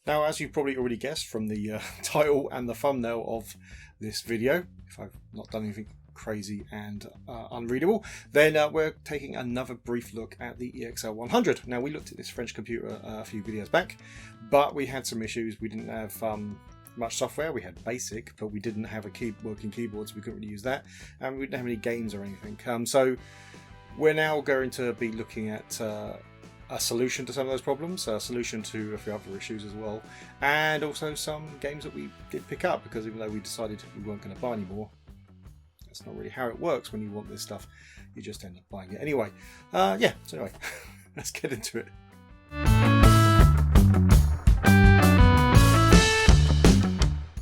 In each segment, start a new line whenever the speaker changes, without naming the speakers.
Now, as you've probably already guessed from the title and the thumbnail of this video, if I've not done anything crazy and unreadable, then we're taking another brief look at the EXL 100. Now, we looked at this French computer a few videos back, but we had some issues. We didn't have much software. We had BASIC, but we didn't have a working keyboard, so we couldn't really use that, and we didn't have any games or anything. So we're now going to be looking at a solution to some of those problems, a solution to a few other issues as well, and also some games that we did pick up, because even though we decided we weren't going to buy any more, that's not really how it works when you want this stuff. You just end up buying it anyway. So anyway, let's get into it.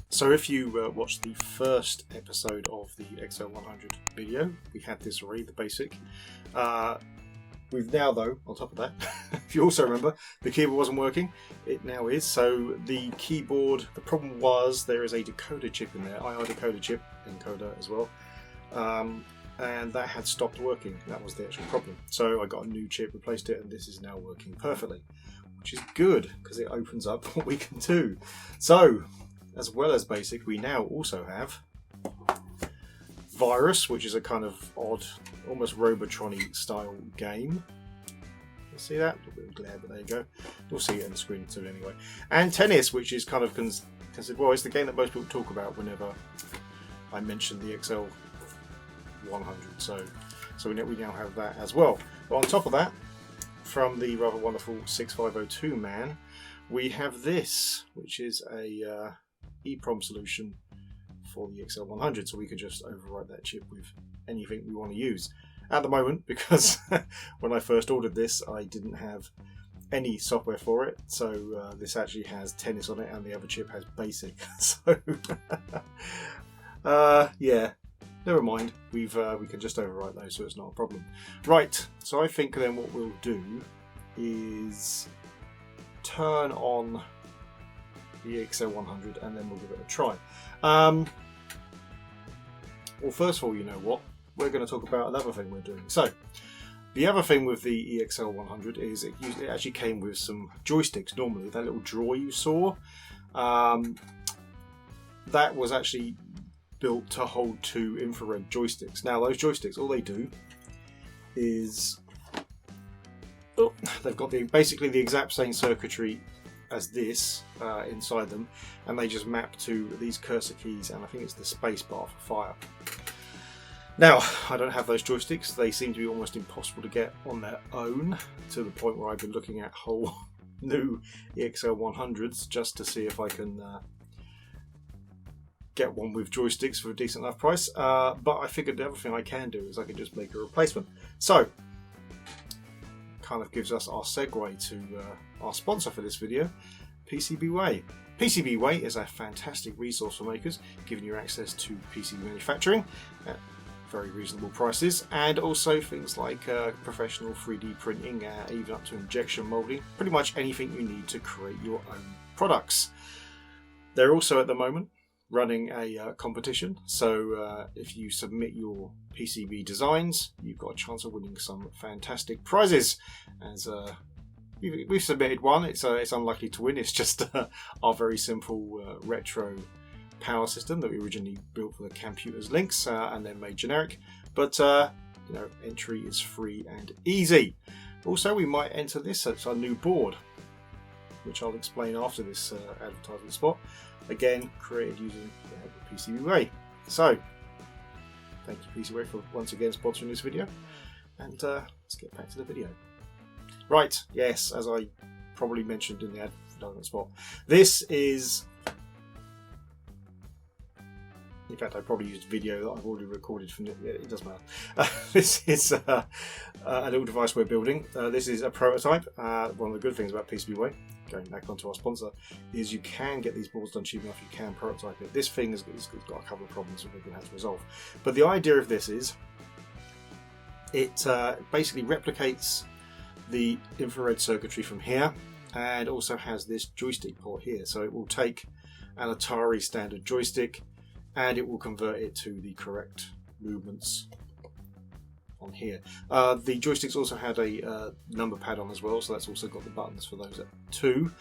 So if you watched the first episode of the EXL 100 video, we had this already, the BASIC. We've now, though, on top of that, if you also remember, the keyboard wasn't working. It now is. So the keyboard, the problem was there is a decoder chip in there, IR decoder chip, encoder as well, and that had stopped working. That was the actual problem. So I got a new chip, replaced it, and this is now working perfectly, which is good because it opens up what we can do. So, as well as BASIC, we now also have Virus, which is a kind of odd, almost Robotron-y style game. You see that? A little bit of glare, but there you go. You'll see it on the screen too anyway. And Tennis, which is kind of considered, well, it's the game that most people talk about whenever I mention the EXL 100. So we now have that as well. But on top of that, from the rather wonderful 6502 man, we have this, which is a EEPROM solution for the EXL 100, so we could just overwrite that chip with anything we want to use. At the moment, because when I first ordered this, I didn't have any software for it, so this actually has Tennis on it, and the other chip has BASIC. So, yeah, never mind. We can just overwrite those, so it's not a problem. Right. So I think then what we'll do is turn on the EXL 100, and then we'll give it a try. Well, first of all, you know what? We're going to talk about another thing we're doing. So, the other thing with the EXL 100 is it actually came with some joysticks. Normally, that little drawer you saw, that was actually built to hold two infrared joysticks. Now, those joysticks, all they do is they've got basically the exact same circuitry as this inside them, and they just map to these cursor keys, and I think it's the space bar for fire. Now, I don't have those joysticks. They seem to be almost impossible to get on their own, to the point where I've been looking at whole new EXL 100s just to see if I can get one with joysticks for a decent enough price, but I figured the other thing I can do is I can just make a replacement. So kind of gives us our segue to our sponsor for this video, PCBWay. PCBWay is a fantastic resource for makers, giving you access to PCB manufacturing at very reasonable prices, and also things like professional 3D printing, even up to injection molding, pretty much anything you need to create your own products. They're also at the moment running a competition, so if you submit your PCB designs, you've got a chance of winning some fantastic prizes. As we've submitted one, it's unlikely to win. It's just our very simple retro power system that we originally built for the Computers Links and then made generic. But entry is free and easy. Also, we might enter this. It's our new board, which I'll explain after this advertisement spot. Again, created using the help of PCBWay. So, thank you PCBWay for once again sponsoring this video. And let's get back to the video. Right, yes, as I probably mentioned in the advertisement spot, this is... In fact, I probably used video that I've already recorded from it. Yeah, it doesn't matter. This is a little device we're building. This is a prototype. One of the good things about PCBWay, going back onto our sponsor, is you can get these boards done cheap enough. You can prototype it. This thing has got a couple of problems that we're going to have to resolve. But the idea of this is it basically replicates the infrared circuitry from here, and also has this joystick port here. So it will take an Atari standard joystick, and it will convert it to the correct movements on here. The joysticks also had a number pad on as well, so that's also got the buttons for those too.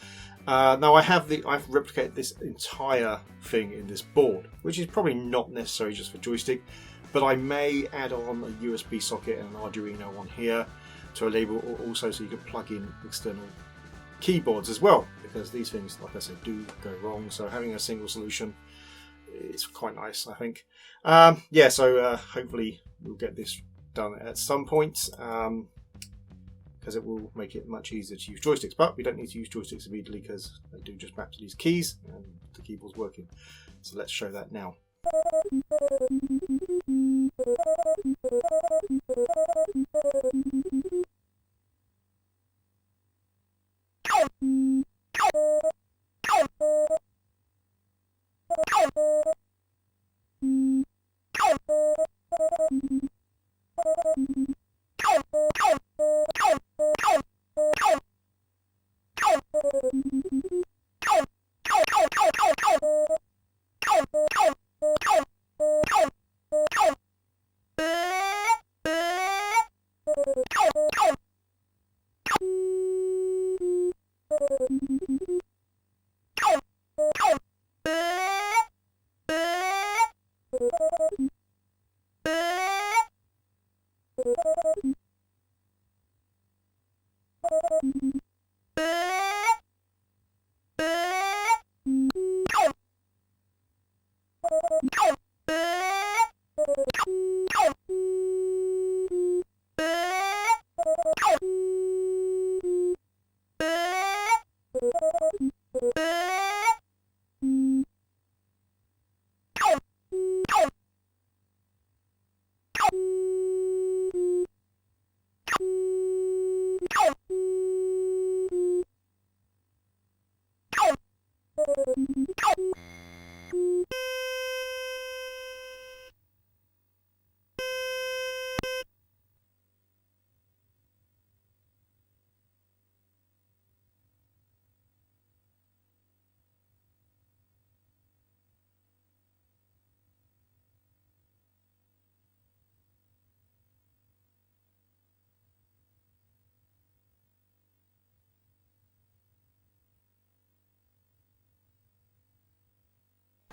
Now I've replicated this entire thing in this board, which is probably not necessary just for joystick, but I may add on a USB socket and an Arduino on here to enable also so you can plug in external keyboards as well, because these things, like I said, do go wrong. So having a single solution is quite nice, I think. Yeah, so hopefully we'll get this done at some point, because it will make it much easier to use joysticks. But we don't need to use joysticks immediately because they do just map to these keys and the keyboard's working. So let's show that now.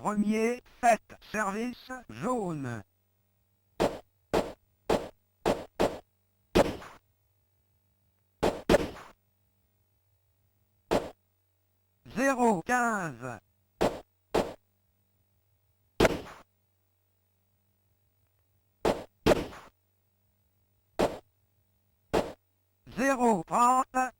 Premier set, service jaune. Zéro 15. Zéro 30.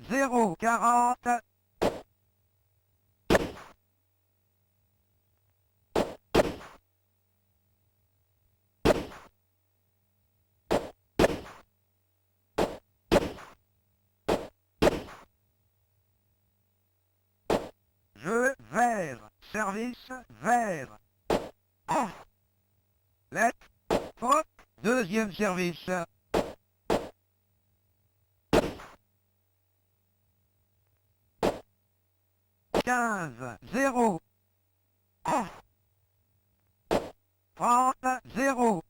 Zéro 40. Jeu vert, service vert. Ah. Let's hop, deuxième service. 15, 0. Ah. 30, 0.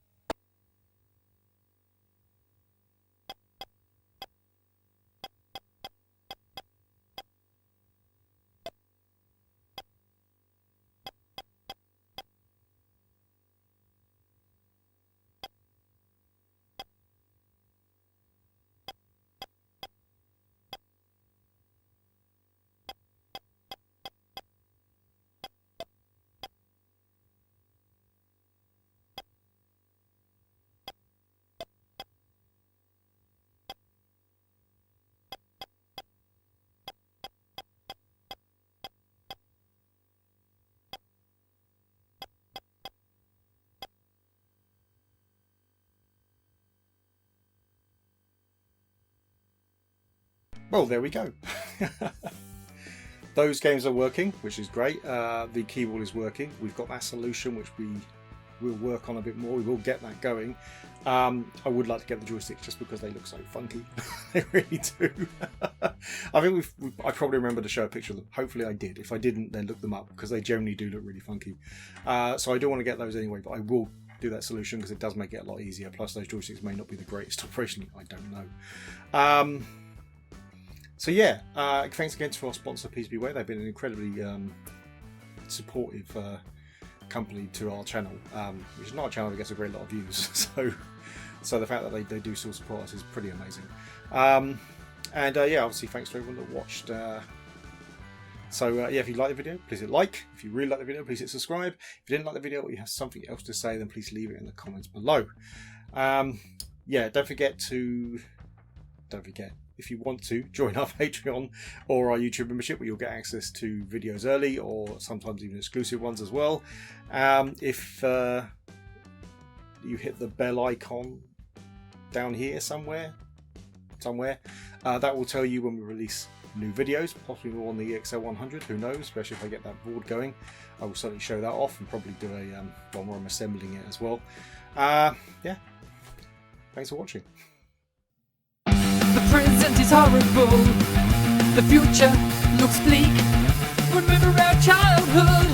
Well, there we go. Those games are working, which is great. The keyboard is working. We've got that solution which we we'll work on a bit more. We will get that going. I would like to get the joysticks just because they look so funky. They really do. I think I probably remember to show a picture of them. Hopefully I did. If I didn't, then look them up because they generally do look really funky. So I do want to get those anyway, but I will do that solution because it does make it a lot easier. Plus those joysticks may not be the greatest operationally. I don't know. So yeah, thanks again to our sponsor PCBWay. They've been an incredibly supportive company to our channel, which is not a channel that gets a great lot of views. So the fact that they do still support us is pretty amazing. Yeah, obviously thanks to everyone that watched. Yeah, if you like the video, please hit like. If you really like the video, please hit subscribe. If you didn't like the video or you have something else to say, then please leave it in the comments below. Yeah, don't forget, if you want to, join our Patreon or our YouTube membership where you'll get access to videos early or sometimes even exclusive ones as well. If you hit the bell icon down here somewhere, that will tell you when we release new videos, possibly more on the EXL 100, who knows, especially if I get that board going. I will certainly show that off and probably do a one where I'm assembling it as well. Yeah, thanks for watching.
The present is horrible, the future looks bleak. Remember our childhood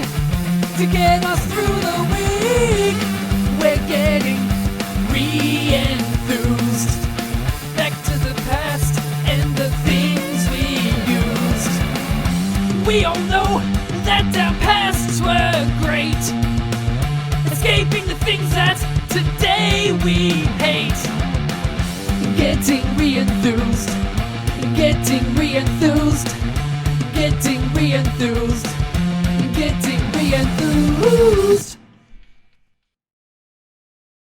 to get us through the week. We're getting re-enthused, back to the past and the things we used. We all know that our pasts were great, escaping the things that today we hate.